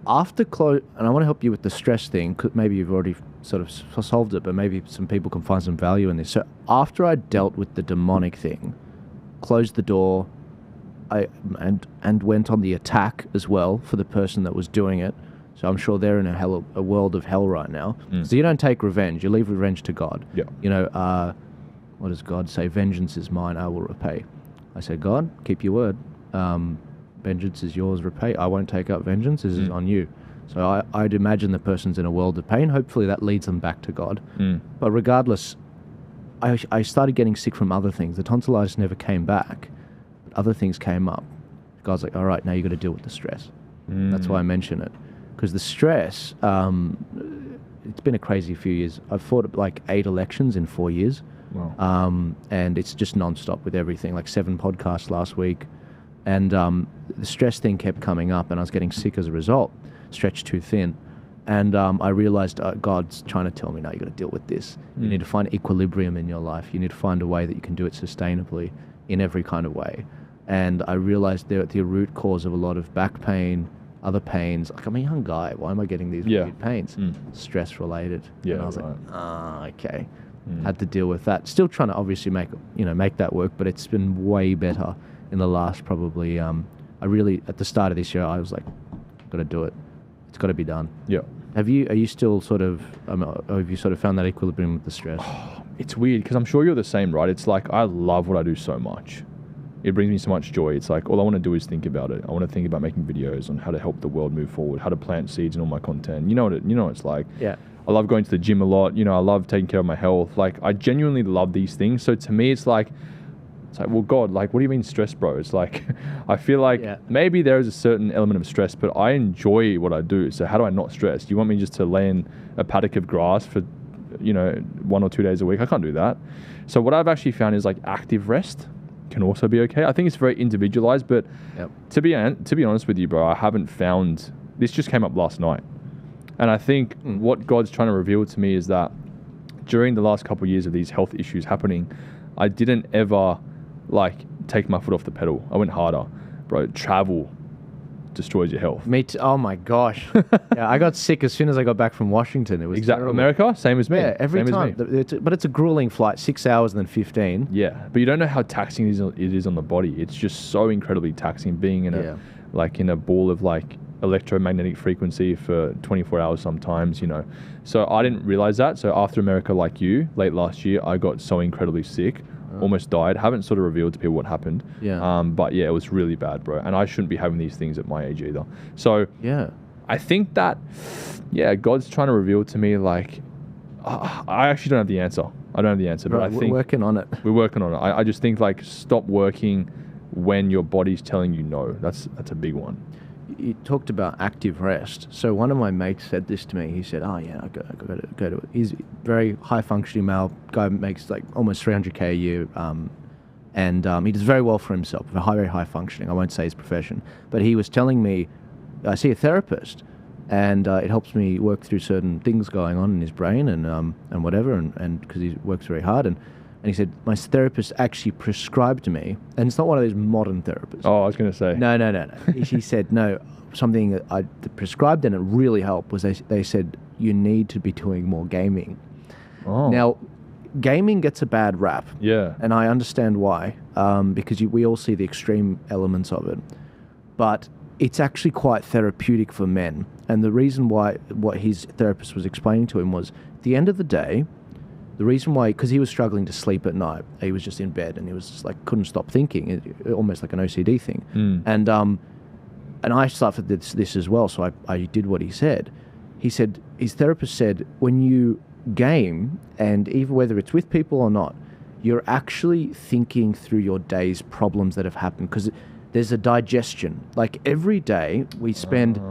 after close, and I want to help you with the stress thing. Maybe you've already sort of solved it, but maybe some people can find some value in this. So after I dealt with the demonic thing, closed the door, and went on the attack as well for the person that was doing it. So I'm sure they're in a world of hell right now. So you don't take revenge; you leave revenge to God. Yeah. You know, what does God say? Vengeance is mine; I will repay. I said, God, keep your word. Vengeance is yours, repay. I won't take up vengeance. This is on you. So I'd imagine the person's in a world of pain. Hopefully that leads them back to God. But regardless, I started getting sick from other things. The tonsillitis never came back. But other things came up. God's like, all right, now you've got to deal with the stress. That's why I mention it. Because the stress, it's been a crazy few years. I've fought like 8 elections in 4 years. Wow. And it's just nonstop with everything, like 7 podcasts last week. And the stress thing kept coming up, and I was getting sick as a result, stretched too thin. And I realized God's trying to tell me, now you got to deal with this. You need to find equilibrium in your life. You need to find a way that you can do it sustainably in every kind of way. And I realized the root cause of a lot of back pain, other pains. Like, I'm a young guy. Why am I getting these weird pains? Stress related. Yeah, and I was right. like, okay. Had to deal with that. Still trying to obviously make that work, but it's been way better in the last probably. I really, at the start of this year, I was like, got to do it. It's got to be done. Yeah. Are you still sort of, have you sort of found that equilibrium with the stress? It's weird because I'm sure you're the same, right? It's like, I love what I do so much. It brings me so much joy. It's like, all I want to do is think about it. I want to think about making videos on how to help the world move forward, how to plant seeds in all my content. You know what it's like. Yeah. I love going to the gym a lot. You know, I love taking care of my health. Like, I genuinely love these things. So to me, it's like, well, God, like, what do you mean stress, bro? It's like, I feel like maybe there is a certain element of stress, but I enjoy what I do. So how do I not stress? Do you want me just to lay in a paddock of grass for, 1 or 2 days a week? I can't do that. So what I've actually found is like active rest can also be okay. I think it's very individualized, but to be honest with you, bro, I haven't found, this just came up last night. And I think what God's trying to reveal to me is that during the last couple of years of these health issues happening, I didn't ever like take my foot off the pedal. I went harder. Bro, travel destroys your health. Me too. Oh my gosh. Yeah, I got sick as soon as I got back from Washington. It was exactly America, same as me. Yeah, every time. But it's a grueling flight, 6 hours and then 15. Yeah, but you don't know how taxing it is on the body. It's just so incredibly taxing being in a ball of like electromagnetic frequency for 24 hours sometimes, So I didn't realize that. So after America, like you, late last year, I got so incredibly sick. Almost died. Haven't sort of revealed to people what happened. Yeah. But yeah, it was really bad, bro. And I shouldn't be having these things at my age either. So yeah, I think that, God's trying to reveal to me, like, I actually don't have the answer. I don't have the answer, but I think we're working on it. We're working on it. I just think, like, stop working when your body's telling you no. That's a big one. You talked about active rest. So one of my mates said this to me. He said, I go to it. He's a very high functioning male guy, makes like almost 300K a year. And he does very well for himself, very high functioning. I won't say his profession, but he was telling me, I see a therapist and it helps me work through certain things going on in his brain and whatever. And because he works very hard. And he said, my therapist actually prescribed to me, and it's not one of those modern therapists. Oh, I was going to say. No. She said, no, something that I prescribed and it really helped was they said, you need to be doing more gaming. Oh. Now, gaming gets a bad rap. Yeah. And I understand why, because we all see the extreme elements of it. But it's actually quite therapeutic for men. And the reason why, what his therapist was explaining to him was, at the end of the day, the reason why, because he was struggling to sleep at night, he was just in bed and he was just like, couldn't stop thinking, almost like an OCD thing. And I suffered this as well, so I did what he said. He said, his therapist said, when you game, and even whether it's with people or not, you're actually thinking through your day's problems that have happened, because there's a digestion. Like every day we spend,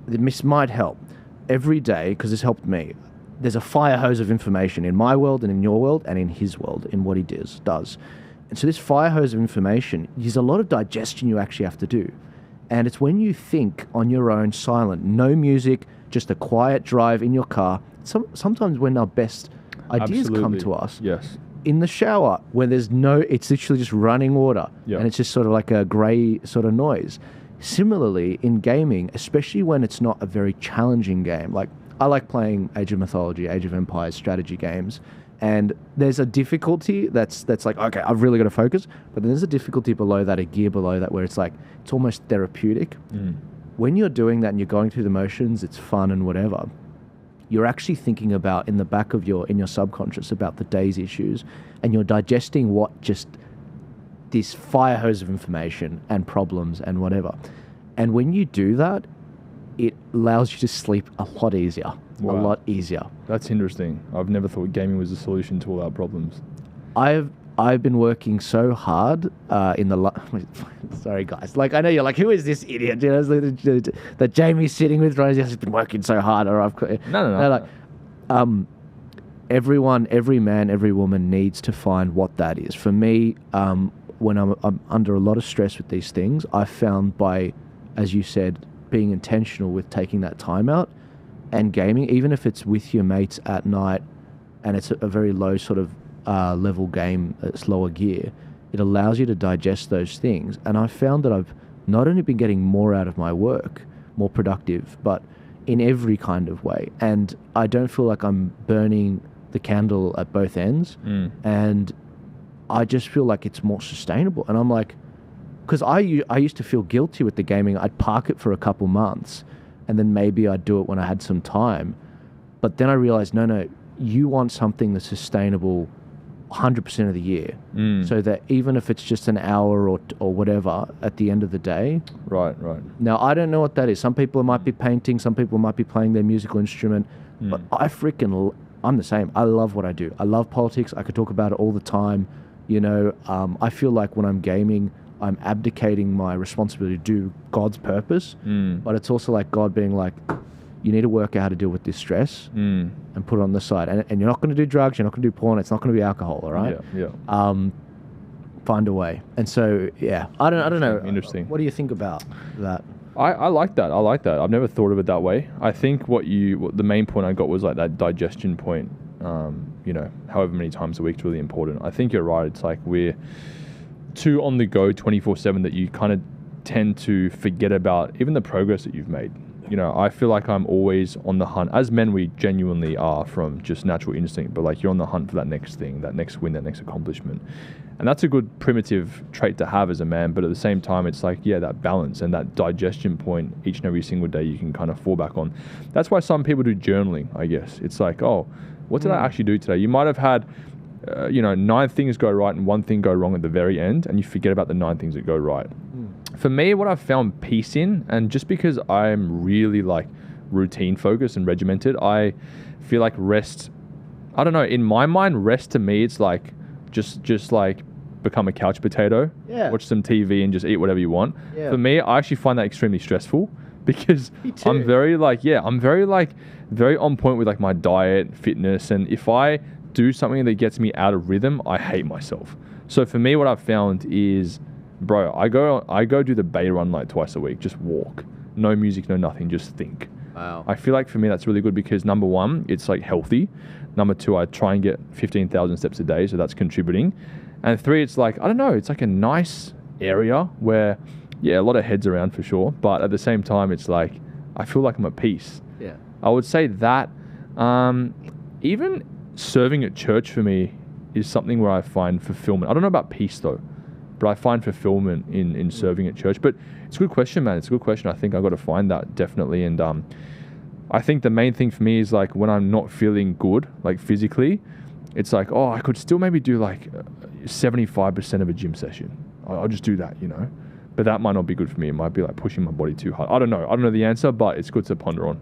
this might help, every day, because this helped me, there's a fire hose of information in my world and in your world and in his world, in what he does. And so this fire hose of information, there's a lot of digestion you actually have to do. And it's when you think on your own, silent, no music, just a quiet drive in your car. Sometimes when our best ideas come to us. Yes. In the shower, where it's literally just running water. Yep. And it's just sort of like a grey sort of noise. similarly, in gaming, especially when it's not a very challenging game, like I like playing Age of Mythology, Age of Empires strategy games, and there's a difficulty that's like, okay, I've really got to focus, but then there's a difficulty below that, a gear below that, where it's like, it's almost therapeutic. When you're doing that and you're going through the motions, it's fun and whatever, you're actually thinking about in your subconscious about the day's issues, and you're digesting what just this fire hose of information and problems and whatever. And when you do that, it allows you to sleep a lot easier. Wow. A lot easier. That's interesting. I've never thought gaming was a solution to all our problems. I've been working so hard in the sorry guys, like I know you're like, who is this idiot? You know, that Jamie's sitting with, right? He's been working so hard, or I've no. Like, everyone, every man, every woman needs to find what that is. For me, when I'm under a lot of stress with these things, I've found by, as you said, being intentional with taking that time out and gaming, even if it's with your mates at night and it's a very low sort of level game, slower gear, it allows you to digest those things. And I've found that I've not only been getting more out of my work, more productive, but in every kind of way. And I don't feel like I'm burning the candle at both ends. And I just feel like it's more sustainable. And I'm like, because I used to feel guilty with the gaming. I'd park it for a couple months and then maybe I'd do it when I had some time. But then I realized, no, you want something that's sustainable 100% of the year. So that even if it's just an hour or whatever at the end of the day. Right. Now, I don't know what that is. Some people might be painting, some people might be playing their musical instrument, but I'm the same. I love what I do. I love politics. I could talk about it all the time. You know, I feel like when I'm gaming, I'm abdicating my responsibility to do God's purpose, but it's also like God being like, you need to work out how to deal with this stress and put it on the side. And you're not going to do drugs, you're not going to do porn, it's not going to be alcohol, all right? Yeah. Find a way. And so, yeah, I don't know. Interesting. What do you think about that? I like that. I've never thought of it that way. I think what the main point I got was like that digestion point. You know, however many times a week is really important. I think you're right. It's like we're too on the go 24/7 that you kind of tend to forget about even the progress that you've made. You know, I feel like I'm always on the hunt. As men, we genuinely are from just natural instinct, but like you're on the hunt for that next thing, that next win, that next accomplishment. And that's a good primitive trait to have as a man, but at the same time, it's like, yeah, that balance and that digestion point each and every single day you can kind of fall back on. That's why some people do journaling, I guess. It's like, oh, what did I actually do today? You might have had, 9 things go right and 1 thing go wrong at the very end, and you forget about the 9 things that go right. For me, what I've found peace in, and just because I'm really like routine focused and regimented, I feel like rest, I don't know, in my mind, rest to me, it's like just like become a couch potato, watch some TV and just eat whatever you want. For me, I actually find that extremely stressful because I'm very very on point with like my diet, fitness, and if I do something that gets me out of rhythm, I hate myself. So for me, what I've found is, bro, I go do the Bay Run like twice a week, just walk, no music, no nothing, just think. Wow. I feel like for me that's really good because number 1, it's like healthy. Number 2, I try and get 15,000 steps a day, so that's contributing. And 3, it's like, I don't know, it's like a nice area where, yeah, a lot of heads around for sure, but at the same time, it's like, I feel like I'm at peace. Yeah. I would say that even serving at church for me is something where I find fulfillment. I don't know about peace though, but I find fulfillment in serving at church. But it's a good question, man. It's a good question. I think I've got to find that definitely. And I think the main thing for me is like when I'm not feeling good, like physically, it's like, oh, I could still maybe do like 75% of a gym session. I'll just do that, you know. But that might not be good for me. It might be like pushing my body too hard. I don't know the answer, but it's good to ponder on.